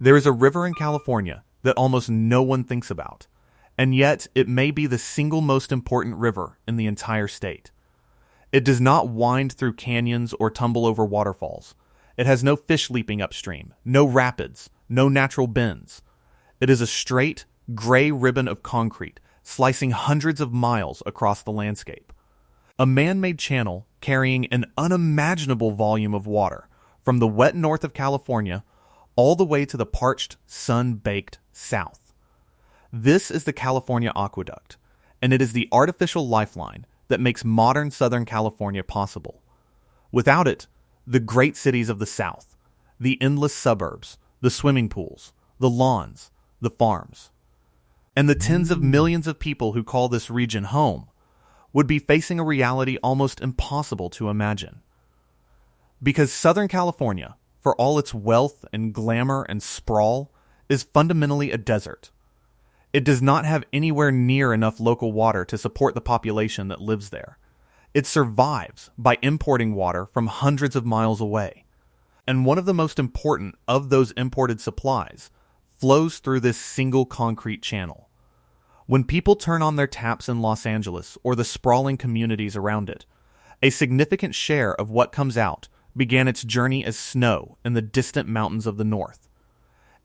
There is a river in California that almost no one thinks about, and yet it may be the single most important river in the entire state. It does not wind through canyons or tumble over waterfalls. It has no fish leaping upstream, no rapids, no natural bends. It is a straight, gray ribbon of concrete slicing hundreds of miles across the landscape. A man-made channel carrying an unimaginable volume of water from the wet north of California all the way to the parched, sun-baked south. This is the California Aqueduct, and it is the artificial lifeline that makes modern Southern California possible. Without it, the great cities of the South, the endless suburbs, the swimming pools, the lawns, the farms, and the tens of millions of people who call this region home would be facing a reality almost impossible to imagine. Because Southern California, for all its wealth and glamour and sprawl, is fundamentally a desert. It does not have anywhere near enough local water to support the population that lives there. It survives by importing water from hundreds of miles away. And one of the most important of those imported supplies flows through this single concrete channel. When people turn on their taps in Los Angeles or the sprawling communities around it, a significant share of what comes out began its journey as snow in the distant mountains of the north,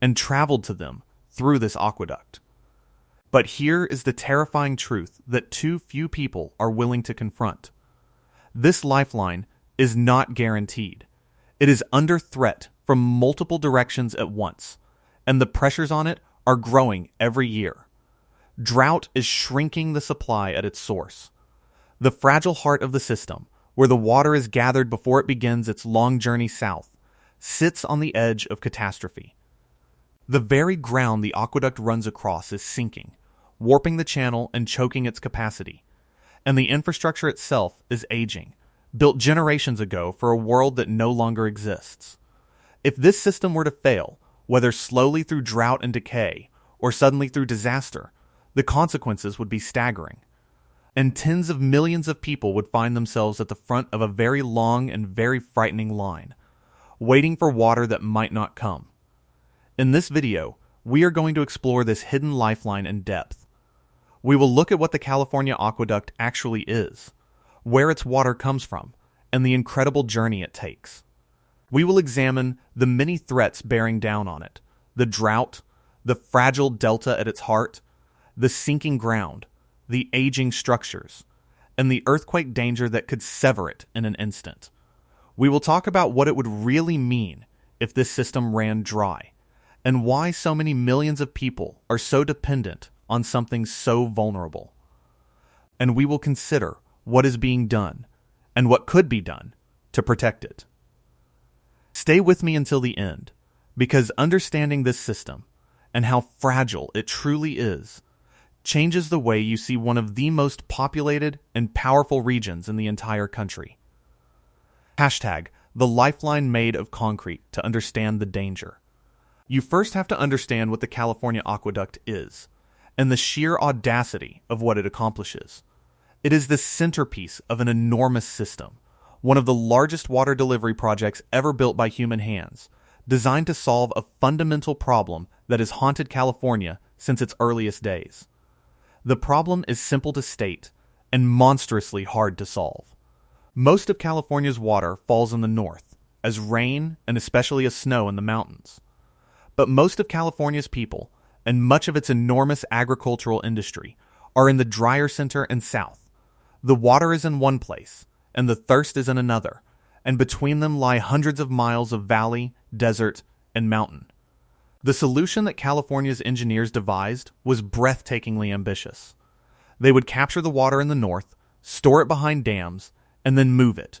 and traveled to them through this aqueduct. But here is the terrifying truth that too few people are willing to confront. This lifeline is not guaranteed. It is under threat from multiple directions at once, and the pressures on it are growing every year. Drought is shrinking the supply at its source. The fragile heart of the system, where the water is gathered before it begins its long journey south, sits on the edge of catastrophe. The very ground the aqueduct runs across is sinking, warping the channel and choking its capacity. And the infrastructure itself is aging, built generations ago for a world that no longer exists. If this system were to fail, whether slowly through drought and decay, or suddenly through disaster, the consequences would be staggering. And tens of millions of people would find themselves at the front of a very long and very frightening line, waiting for water that might not come. In this video, we are going to explore this hidden lifeline in depth. We will look at what the California Aqueduct actually is, where its water comes from, and the incredible journey it takes. We will examine the many threats bearing down on it, the drought, the fragile delta at its heart, the sinking ground, the aging structures, and the earthquake danger that could sever it in an instant. We will talk about what it would really mean if this system ran dry, and why so many millions of people are so dependent on something so vulnerable. And we will consider what is being done, and what could be done, to protect it. Stay with me until the end, because understanding this system, and how fragile it truly is, changes the way you see one of the most populated and powerful regions in the entire country. Hashtag the lifeline made of concrete to understand the danger. You first have to understand what the California Aqueduct is, and the sheer audacity of what it accomplishes. It is the centerpiece of an enormous system, one of the largest water delivery projects ever built by human hands, designed to solve a fundamental problem that has haunted California since its earliest days. The problem is simple to state and monstrously hard to solve. Most of California's water falls in the north, as rain and especially as snow in the mountains. But most of California's people, and much of its enormous agricultural industry, are in the drier center and south. The water is in one place, and the thirst is in another, and between them lie hundreds of miles of valley, desert, and mountain. The solution that California's engineers devised was breathtakingly ambitious. They would capture the water in the north, store it behind dams, and then move it,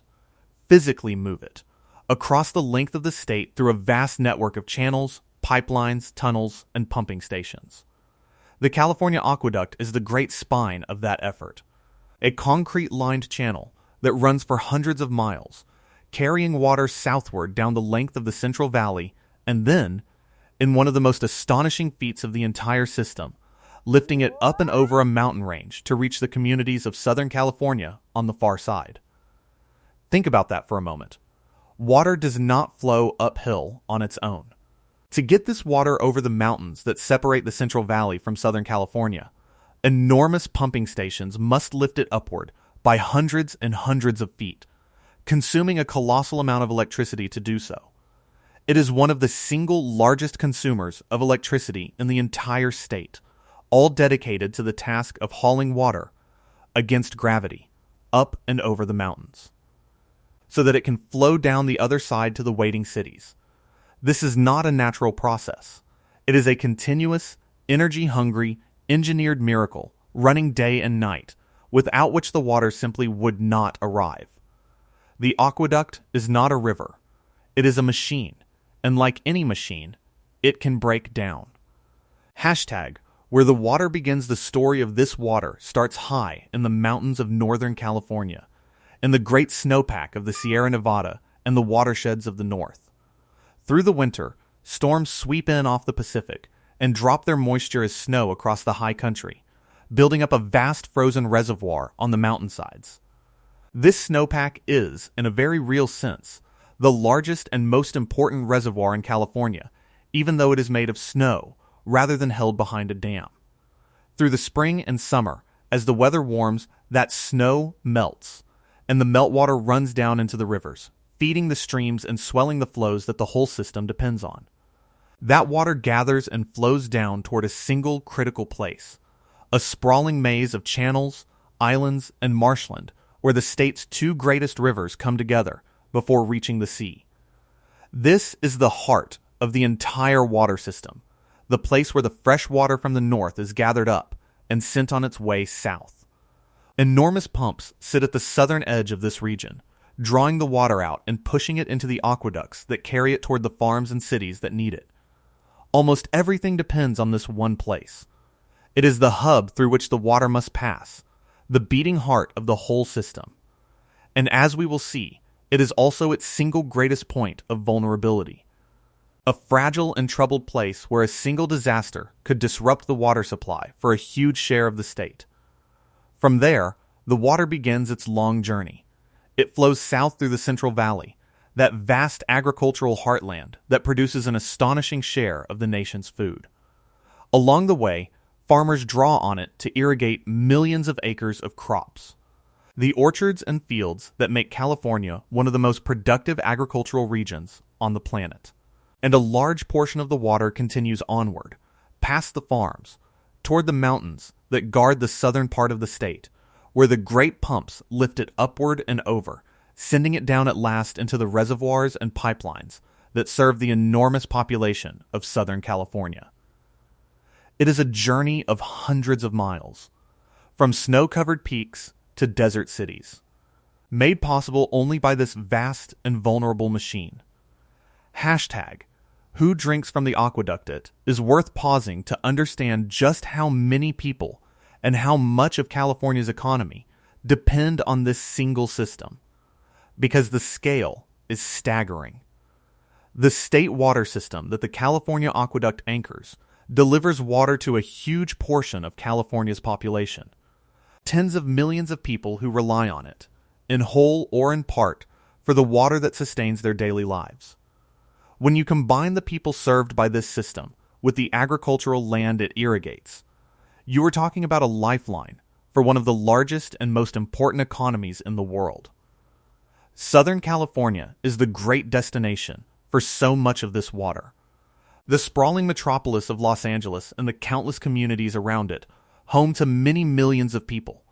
physically move it, across the length of the state through a vast network of channels, pipelines, tunnels, and pumping stations. The California Aqueduct is the great spine of that effort, a concrete-lined channel that runs for hundreds of miles, carrying water southward down the length of the Central Valley, and then, in one of the most astonishing feats of the entire system, lifting it up and over a mountain range to reach the communities of Southern California on the far side. Think about that for a moment. Water does not flow uphill on its own. To get this water over the mountains that separate the Central Valley from Southern California, enormous pumping stations must lift it upward by hundreds and hundreds of feet, consuming a colossal amount of electricity to do so. It is one of the single largest consumers of electricity in the entire state, all dedicated to the task of hauling water against gravity up and over the mountains, so that it can flow down the other side to the waiting cities. This is not a natural process. It is a continuous, energy-hungry, engineered miracle running day and night, without which the water simply would not arrive. The aqueduct is not a river. It is a machine, and like any machine, it can break down. Hashtag, where the water begins. The story of this water starts high in the mountains of Northern California, in the great snowpack of the Sierra Nevada and the watersheds of the north. Through the winter, storms sweep in off the Pacific and drop their moisture as snow across the high country, building up a vast frozen reservoir on the mountainsides. This snowpack is, in a very real sense, the largest and most important reservoir in California, even though it is made of snow rather than held behind a dam. Through the spring and summer, as the weather warms, that snow melts, and the meltwater runs down into the rivers, feeding the streams and swelling the flows that the whole system depends on. That water gathers and flows down toward a single critical place, a sprawling maze of channels, islands, and marshland where the state's two greatest rivers come together before reaching the sea. This is the heart of the entire water system, the place where the fresh water from the north is gathered up and sent on its way south. Enormous pumps sit at the southern edge of this region, drawing the water out and pushing it into the aqueducts that carry it toward the farms and cities that need it. Almost everything depends on this one place. It is the hub through which the water must pass, the beating heart of the whole system. And as we will see, it is also its single greatest point of vulnerability. A fragile and troubled place where a single disaster could disrupt the water supply for a huge share of the state. From there, the water begins its long journey. It flows south through the Central Valley, that vast agricultural heartland that produces an astonishing share of the nation's food. Along the way, farmers draw on it to irrigate millions of acres of crops. The orchards and fields that make California one of the most productive agricultural regions on the planet. And a large portion of the water continues onward, past the farms, toward the mountains that guard the southern part of the state, where the great pumps lift it upward and over, sending it down at last into the reservoirs and pipelines that serve the enormous population of Southern California. It is a journey of hundreds of miles, from snow-covered peaks to desert cities, made possible only by this vast and vulnerable machine. Hashtag, who drinks from the aqueduct? It is worth pausing to understand just how many people and how much of California's economy depend on this single system, because the scale is staggering. The state water system that the California Aqueduct anchors delivers water to a huge portion of California's population, tens of millions of people who rely on it, in whole or in part, for the water that sustains their daily lives. When you combine the people served by this system with the agricultural land it irrigates, you are talking about a lifeline for one of the largest and most important economies in the world. Southern California is the great destination for so much of this water. The sprawling metropolis of Los Angeles and the countless communities around it, home to many millions of people,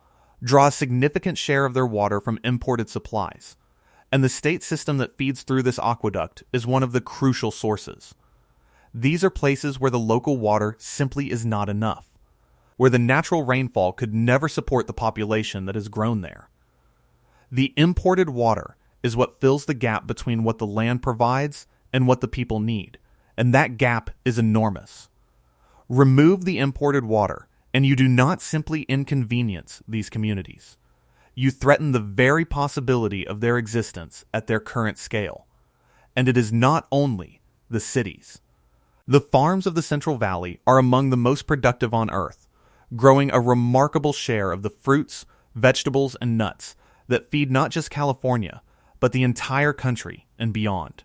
draw a significant share of their water from imported supplies, and the state system that feeds through this aqueduct is one of the crucial sources. These are places where the local water simply is not enough, where the natural rainfall could never support the population that has grown there. The imported water is what fills the gap between what the land provides and what the people need, and that gap is enormous. Remove the imported water, and you do not simply inconvenience these communities. You threaten the very possibility of their existence at their current scale. And it is not only the cities. The farms of the Central Valley are among the most productive on Earth, growing a remarkable share of the fruits, vegetables, and nuts that feed not just California, but the entire country and beyond.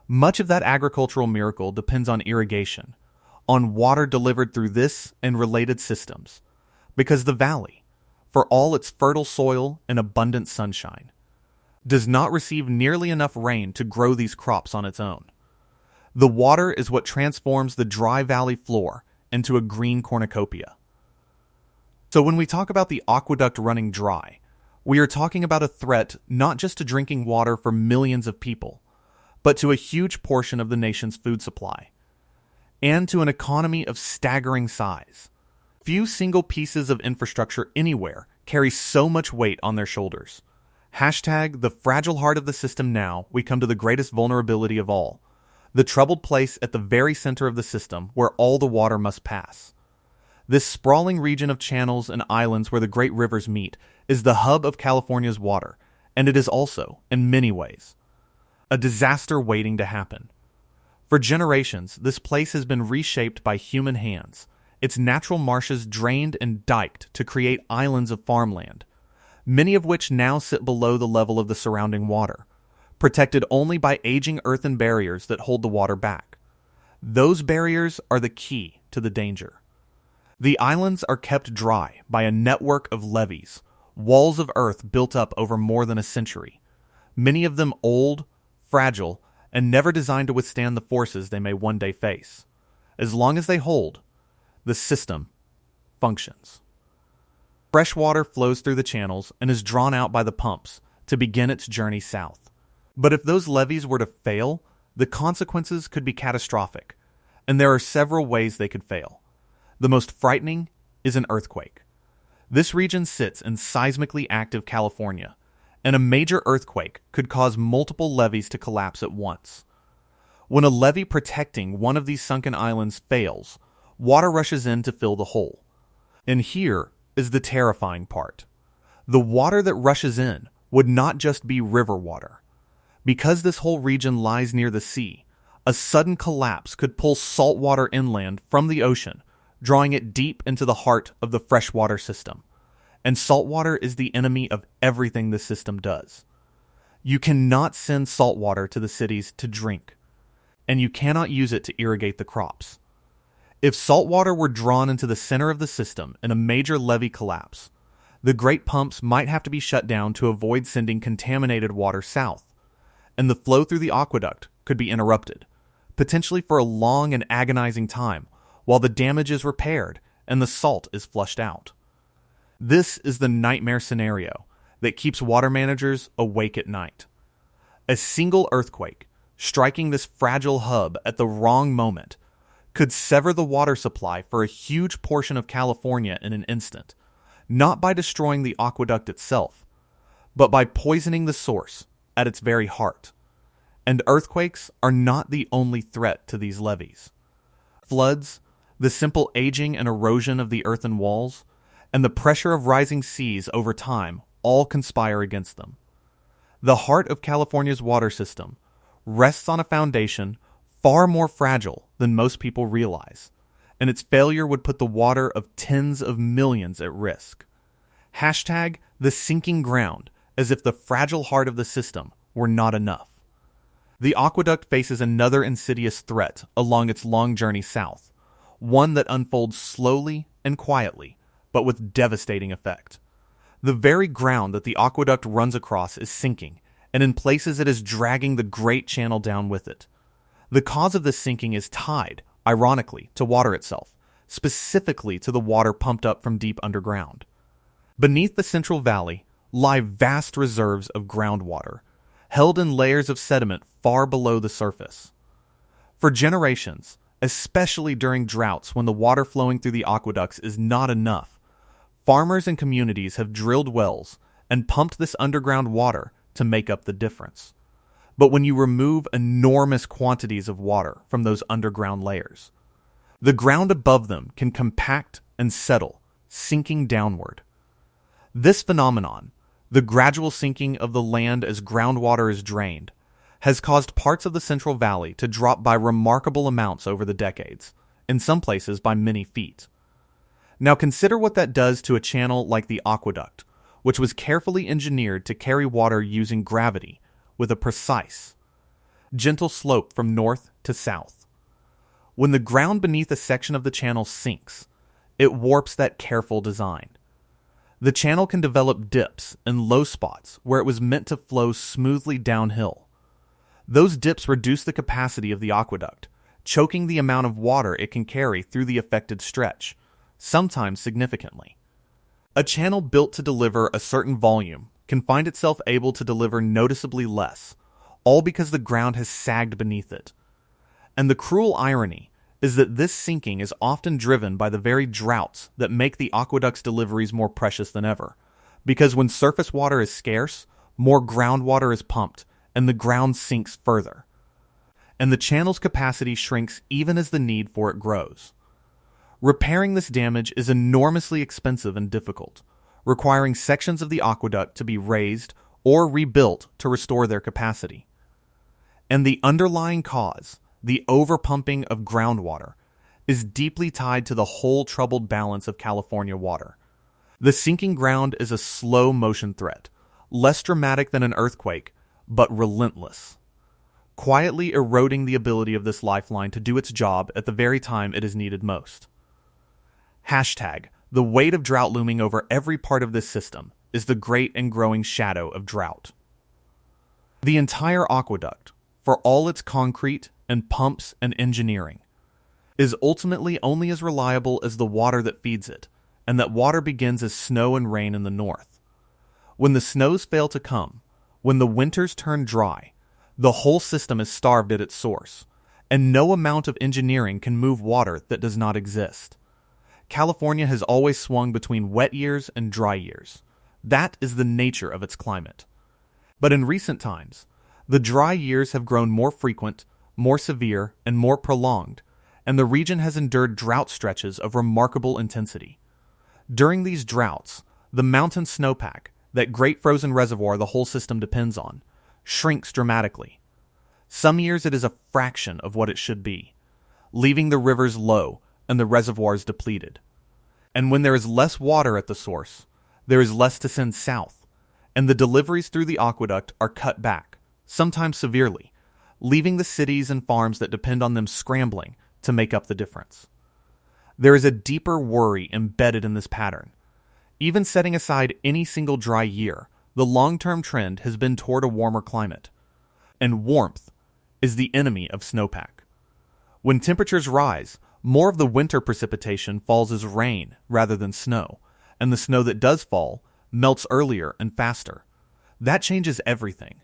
Much of that agricultural miracle depends on irrigation, on water delivered through this and related systems, because the valley, for all its fertile soil and abundant sunshine, does not receive nearly enough rain to grow these crops on its own. The water is what transforms the dry valley floor into a green cornucopia. So when we talk about the aqueduct running dry, we are talking about a threat not just to drinking water for millions of people, but to a huge portion of the nation's food supply, and to an economy of staggering size. Few single pieces of infrastructure anywhere carry so much weight on their shoulders. Hashtag the fragile heart of the system. Now we come to the greatest vulnerability of all, the troubled place at the very center of the system where all the water must pass. This sprawling region of channels and islands where the great rivers meet is the hub of California's water, and it is also, in many ways, a disaster waiting to happen. For generations, this place has been reshaped by human hands, its natural marshes drained and diked to create islands of farmland, many of which now sit below the level of the surrounding water, protected only by aging earthen barriers that hold the water back. Those barriers are the key to the danger. The islands are kept dry by a network of levees, walls of earth built up over more than a century, many of them old, fragile, and never designed to withstand the forces they may one day face. As long as they hold, the system functions. Fresh water flows through the channels and is drawn out by the pumps to begin its journey south. But if those levees were to fail, the consequences could be catastrophic, and there are several ways they could fail. The most frightening is an earthquake. This region sits in seismically active California, and a major earthquake could cause multiple levees to collapse at once. When a levee protecting one of these sunken islands fails, water rushes in to fill the hole. And here is the terrifying part. The water that rushes in would not just be river water. Because this whole region lies near the sea, a sudden collapse could pull salt water inland from the ocean, drawing it deep into the heart of the freshwater system. And salt water is the enemy of everything the system does. You cannot send salt water to the cities to drink, and you cannot use it to irrigate the crops. If salt water were drawn into the center of the system in a major levee collapse, the great pumps might have to be shut down to avoid sending contaminated water south, and the flow through the aqueduct could be interrupted, potentially for a long and agonizing time, while the damage is repaired and the salt is flushed out. This is the nightmare scenario that keeps water managers awake at night. A single earthquake, striking this fragile hub at the wrong moment, could sever the water supply for a huge portion of California in an instant, not by destroying the aqueduct itself, but by poisoning the source at its very heart. And earthquakes are not the only threat to these levees. Floods, the simple aging and erosion of the earthen walls, and the pressure of rising seas over time all conspire against them. The heart of California's water system rests on a foundation far more fragile than most people realize, and its failure would put the water of tens of millions at risk. Hashtag the sinking ground, as if the fragile heart of the system were not enough. The aqueduct faces another insidious threat along its long journey south, one that unfolds slowly and quietly, but with devastating effect. The very ground that the aqueduct runs across is sinking, and in places it is dragging the great channel down with it. The cause of this sinking is tied, ironically, to water itself, specifically to the water pumped up from deep underground. Beneath the Central Valley lie vast reserves of groundwater, held in layers of sediment far below the surface. For generations, especially during droughts when the water flowing through the aqueducts is not enough, farmers and communities have drilled wells and pumped this underground water to make up the difference. But when you remove enormous quantities of water from those underground layers, the ground above them can compact and settle, sinking downward. This phenomenon, the gradual sinking of the land as groundwater is drained, has caused parts of the Central Valley to drop by remarkable amounts over the decades, in some places by many feet. Now consider what that does to a channel like the aqueduct, which was carefully engineered to carry water using gravity with a precise, gentle slope from north to south. When the ground beneath a section of the channel sinks, it warps that careful design. The channel can develop dips and low spots where it was meant to flow smoothly downhill. Those dips reduce the capacity of the aqueduct, choking the amount of water it can carry through the affected stretch, sometimes significantly. A channel built to deliver a certain volume can find itself able to deliver noticeably less, all because the ground has sagged beneath it. And the cruel irony is that this sinking is often driven by the very droughts that make the aqueduct's deliveries more precious than ever, because when surface water is scarce, more groundwater is pumped, and the ground sinks further. And the channel's capacity shrinks even as the need for it grows. Repairing this damage is enormously expensive and difficult, requiring sections of the aqueduct to be raised or rebuilt to restore their capacity. And the underlying cause, the overpumping of groundwater, is deeply tied to the whole troubled balance of California water. The sinking ground is a slow motion threat, less dramatic than an earthquake, but relentless, quietly eroding the ability of this lifeline to do its job at the very time it is needed most. Hashtag, the weight of drought looming over every part of this system is the great and growing shadow of drought. The entire aqueduct, for all its concrete and pumps and engineering, is ultimately only as reliable as the water that feeds it, and that water begins as snow and rain in the north. When the snows fail to come, when the winters turn dry, the whole system is starved at its source, and no amount of engineering can move water that does not exist. California has always swung between wet years and dry years. That is the nature of its climate. But in recent times, the dry years have grown more frequent, more severe, and more prolonged, and the region has endured drought stretches of remarkable intensity. During these droughts, the mountain snowpack, that great frozen reservoir the whole system depends on, shrinks dramatically. Some years it is a fraction of what it should be, leaving the rivers low and the reservoirs depleted. And when there is less water at the source, there is less to send south, and the deliveries through the aqueduct are cut back, sometimes severely, leaving the cities and farms that depend on them scrambling to make up the difference. There is a deeper worry embedded in this pattern. Even setting aside any single dry year, the long-term trend has been toward a warmer climate. And warmth is the enemy of snowpack. When temperatures rise, more of the winter precipitation falls as rain rather than snow, and the snow that does fall melts earlier and faster. That changes everything,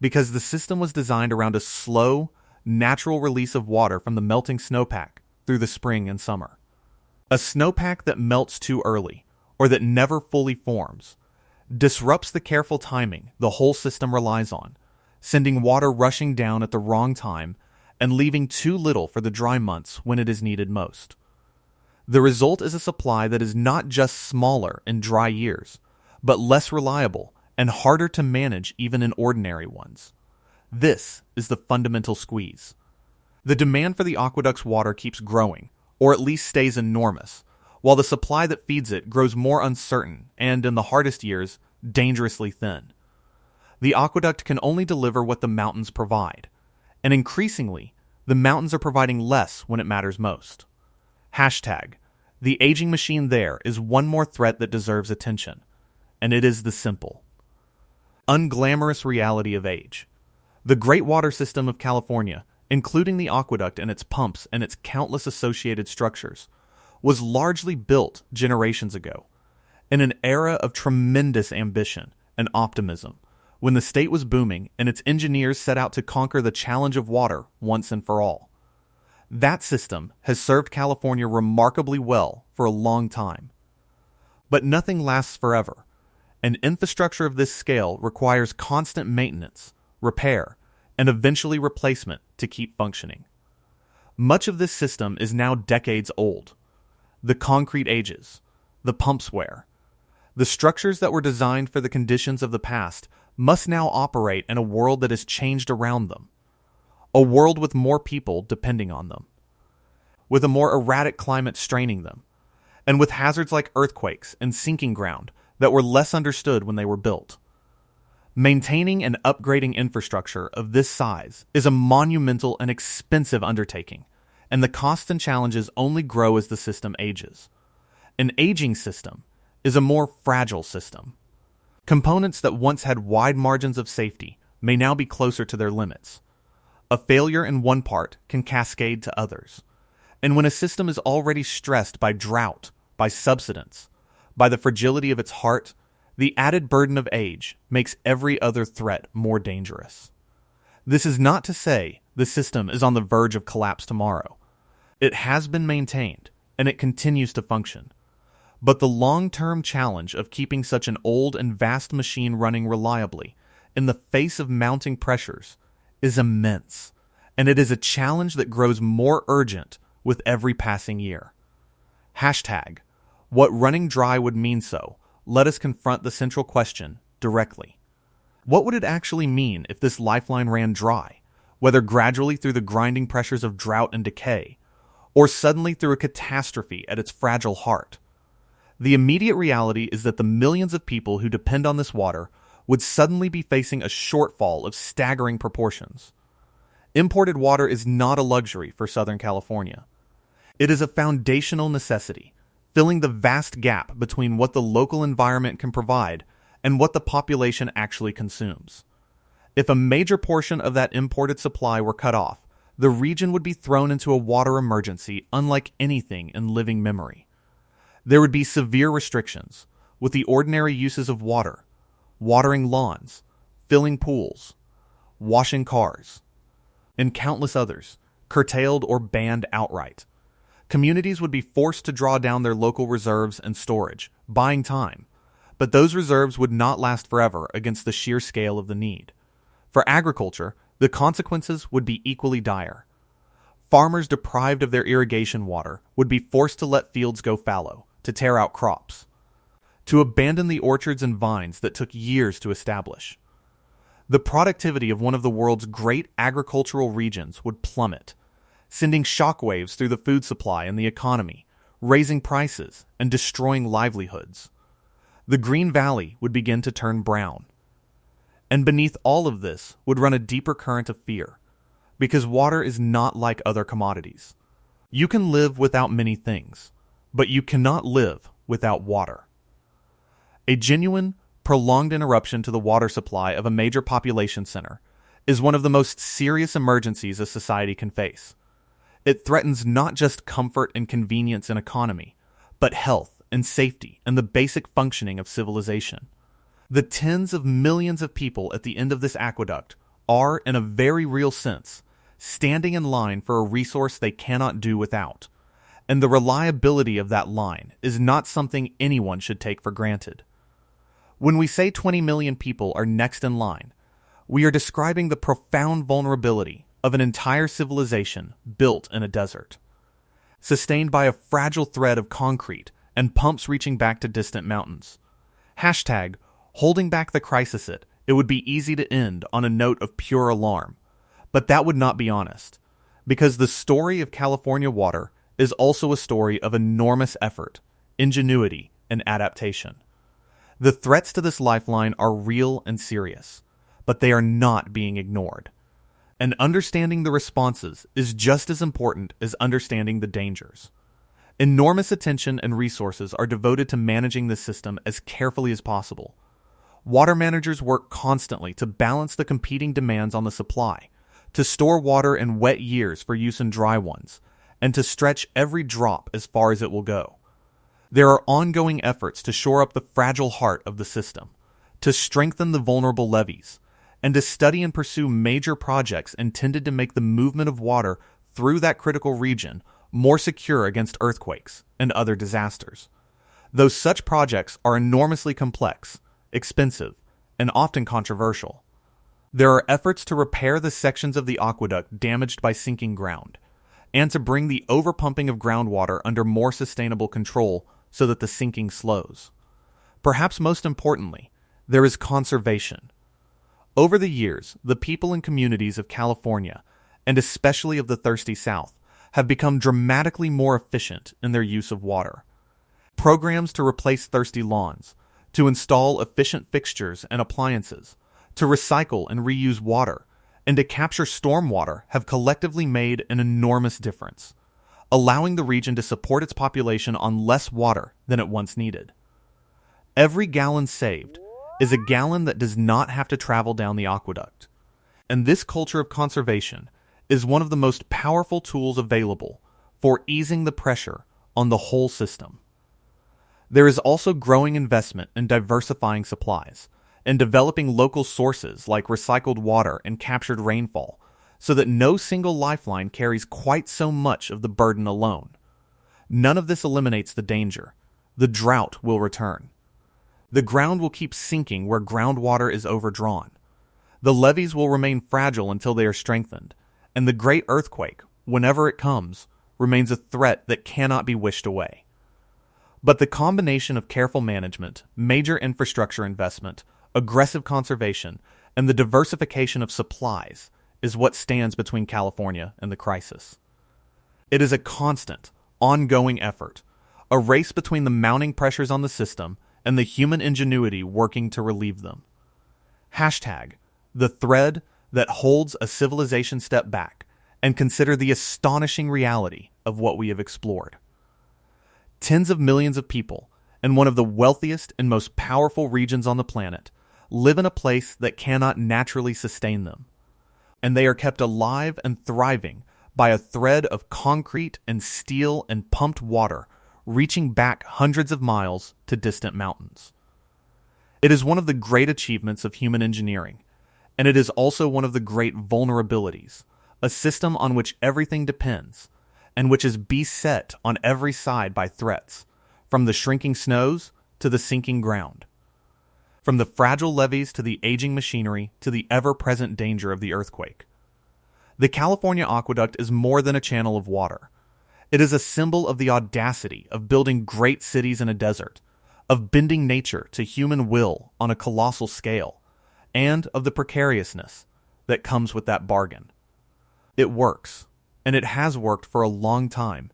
because the system was designed around a slow, natural release of water from the melting snowpack through the spring and summer. A snowpack that melts too early, or that never fully forms, disrupts the careful timing the whole system relies on, sending water rushing down at the wrong time and leaving too little for the dry months when it is needed most. The result is a supply that is not just smaller in dry years, but less reliable and harder to manage even in ordinary ones. This is the fundamental squeeze. The demand for the aqueduct's water keeps growing, or at least stays enormous, while the supply that feeds it grows more uncertain and, in the hardest years, dangerously thin. The aqueduct can only deliver what the mountains provide, and increasingly, the mountains are providing less when it matters most. Hashtag, the aging machine there is one more threat that deserves attention, and it is the simple, unglamorous reality of age. The great water system of California, including the aqueduct and its pumps and its countless associated structures, was largely built generations ago, in an era of tremendous ambition and optimism, when the state was booming and its engineers set out to conquer the challenge of water once and for all. That system has served California remarkably well for a long time. But nothing lasts forever, and infrastructure of this scale requires constant maintenance, repair, and eventually replacement to keep functioning. Much of this system is now decades old. The concrete ages, the pumps wear. The structures that were designed for the conditions of the past must now operate in a world that has changed around them, a world with more people depending on them, with a more erratic climate straining them, and with hazards like earthquakes and sinking ground that were less understood when they were built. Maintaining and upgrading infrastructure of this size is a monumental and expensive undertaking, and the costs and challenges only grow as the system ages. An aging system is a more fragile system. Components that once had wide margins of safety may now be closer to their limits. A failure in one part can cascade to others. And when a system is already stressed by drought, by subsidence, by the fragility of its heart, the added burden of age makes every other threat more dangerous. This is not to say the system is on the verge of collapse tomorrow. It has been maintained, and it continues to function. But the long-term challenge of keeping such an old and vast machine running reliably in the face of mounting pressures is immense, and it is a challenge that grows more urgent with every passing year. Hashtag, what running dry would mean so, let us confront the central question directly. What would it actually mean if this lifeline ran dry, whether gradually through the grinding pressures of drought and decay, or suddenly through a catastrophe at its fragile heart? The immediate reality is that the millions of people who depend on this water would suddenly be facing a shortfall of staggering proportions. Imported water is not a luxury for Southern California. It is a foundational necessity, filling the vast gap between what the local environment can provide and what the population actually consumes. If a major portion of that imported supply were cut off, the region would be thrown into a water emergency unlike anything in living memory. There would be severe restrictions, with the ordinary uses of water, watering lawns, filling pools, washing cars, and countless others, curtailed or banned outright. Communities would be forced to draw down their local reserves and storage, buying time, but those reserves would not last forever against the sheer scale of the need. For agriculture, the consequences would be equally dire. Farmers deprived of their irrigation water would be forced to let fields go fallow, to tear out crops, to abandon the orchards and vines that took years to establish. The productivity of one of the world's great agricultural regions would plummet, sending shockwaves through the food supply and the economy, raising prices and destroying livelihoods. The Green Valley would begin to turn brown. And beneath all of this would run a deeper current of fear, because water is not like other commodities. You can live without many things, but you cannot live without water. A genuine, prolonged interruption to the water supply of a major population center is one of the most serious emergencies a society can face. It threatens not just comfort and convenience and economy, but health and safety and the basic functioning of civilization. The tens of millions of people at the end of this aqueduct are, in a very real sense, standing in line for a resource they cannot do without, and the reliability of that line is not something anyone should take for granted. When we say 20 million people are next in line, we are describing the profound vulnerability of an entire civilization built in a desert, sustained by a fragile thread of concrete and pumps reaching back to distant mountains. Hashtag, holding back the crisis it would be easy to end on a note of pure alarm, but that would not be honest, because the story of California water is also a story of enormous effort, ingenuity, and adaptation. The threats to this lifeline are real and serious, but they are not being ignored. And understanding the responses is just as important as understanding the dangers. Enormous attention and resources are devoted to managing the system as carefully as possible. Water managers work constantly to balance the competing demands on the supply, to store water in wet years for use in dry ones, and to stretch every drop as far as it will go. There are ongoing efforts to shore up the fragile heart of the system, to strengthen the vulnerable levees, and to study and pursue major projects intended to make the movement of water through that critical region more secure against earthquakes and other disasters. Though such projects are enormously complex, expensive, and often controversial, there are efforts to repair the sections of the aqueduct damaged by sinking ground, and to bring the overpumping of groundwater under more sustainable control so that the sinking slows. Perhaps most importantly, there is conservation. Over the years, the people and communities of California, and especially of the thirsty South, have become dramatically more efficient in their use of water. Programs to replace thirsty lawns, to install efficient fixtures and appliances, to recycle and reuse water, and to capture stormwater have collectively made an enormous difference, allowing the region to support its population on less water than it once needed. Every gallon saved is a gallon that does not have to travel down the aqueduct. And this culture of conservation is one of the most powerful tools available for easing the pressure on the whole system. There is also growing investment in diversifying supplies and developing local sources like recycled water and captured rainfall, so that no single lifeline carries quite so much of the burden alone. None of this eliminates the danger. The drought will return. The ground will keep sinking where groundwater is overdrawn. The levees will remain fragile until they are strengthened, and the great earthquake, whenever it comes, remains a threat that cannot be wished away. But the combination of careful management, major infrastructure investment, aggressive conservation, and the diversification of supplies is what stands between California and the crisis. It is a constant, ongoing effort, a race between the mounting pressures on the system and the human ingenuity working to relieve them. Hashtag, the thread that holds a civilization step back and consider the astonishing reality of what we have explored. Tens of millions of people in one of the wealthiest and most powerful regions on the planet live in a place that cannot naturally sustain them, and they are kept alive and thriving by a thread of concrete and steel and pumped water reaching back hundreds of miles to distant mountains. It is one of the great achievements of human engineering, and it is also one of the great vulnerabilities, a system on which everything depends, and which is beset on every side by threats, from the shrinking snows to the sinking ground. From the fragile levees to the aging machinery to the ever-present danger of the earthquake. The California Aqueduct is more than a channel of water. It is a symbol of the audacity of building great cities in a desert, of bending nature to human will on a colossal scale, and of the precariousness that comes with that bargain. It works, and it has worked for a long time,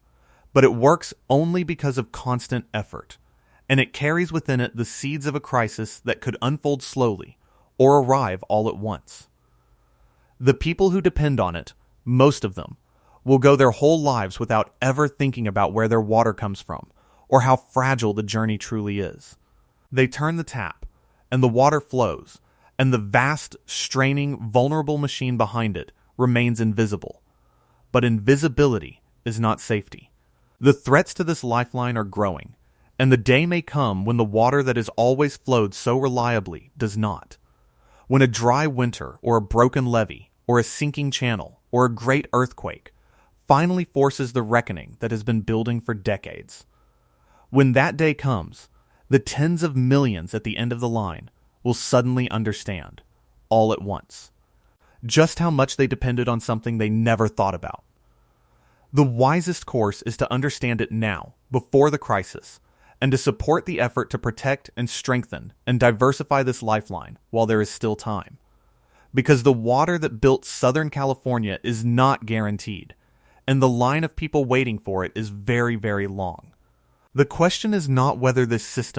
but it works only because of constant effort, and it carries within it the seeds of a crisis that could unfold slowly or arrive all at once. The people who depend on it, most of them, will go their whole lives without ever thinking about where their water comes from or how fragile the journey truly is. They turn the tap, and the water flows, and the vast, straining, vulnerable machine behind it remains invisible. But invisibility is not safety. The threats to this lifeline are growing, and the day may come when the water that has always flowed so reliably does not. When a dry winter or a broken levee or a sinking channel or a great earthquake finally forces the reckoning that has been building for decades. When that day comes, the tens of millions at the end of the line will suddenly understand, all at once, just how much they depended on something they never thought about. The wisest course is to understand it now, before the crisis, and to support the effort to protect and strengthen and diversify this lifeline while there is still time. Because the water that built Southern California is not guaranteed, and the line of people waiting for it is very, very long. The question is not whether this system